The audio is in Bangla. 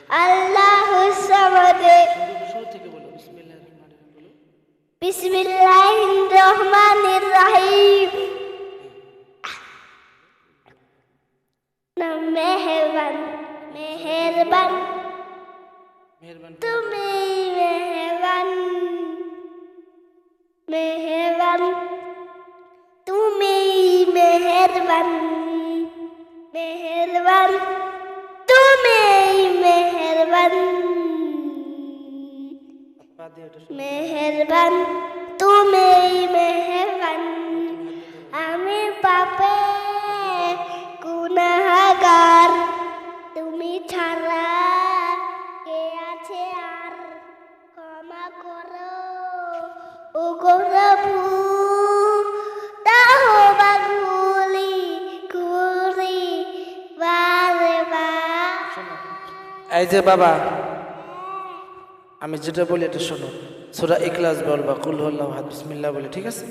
আল্লাহুস সামাদ। শুরু থেকে বলো, বিসমিল্লাহির রহমানির রহিম বলো। বিসমিল্লাহির রহমানির রহিম। মেহেরবান মেহেরবান মেহেরবান তুমি মেহেরবান মেহেরবান তুমি মেহেরবান মেহেরবান তুমি মেহেরবান পা দিয়ে ওটা শুরু। মেহেরবান তুমি মেহেরবান। আমি পাপে গুনাহগার, তুমি ছাড়া কে আছে আর? ক্ষমা করো ও গো প্রভু, তাওবা করি বারবার। এই যে বাবা, আমি যেটা বলি এটা শোনো। সূরা ইখলাস বলবা, কুল হুয়াল্লাহু আহাদ, বিসমিল্লাহ বলে, ঠিক আছে?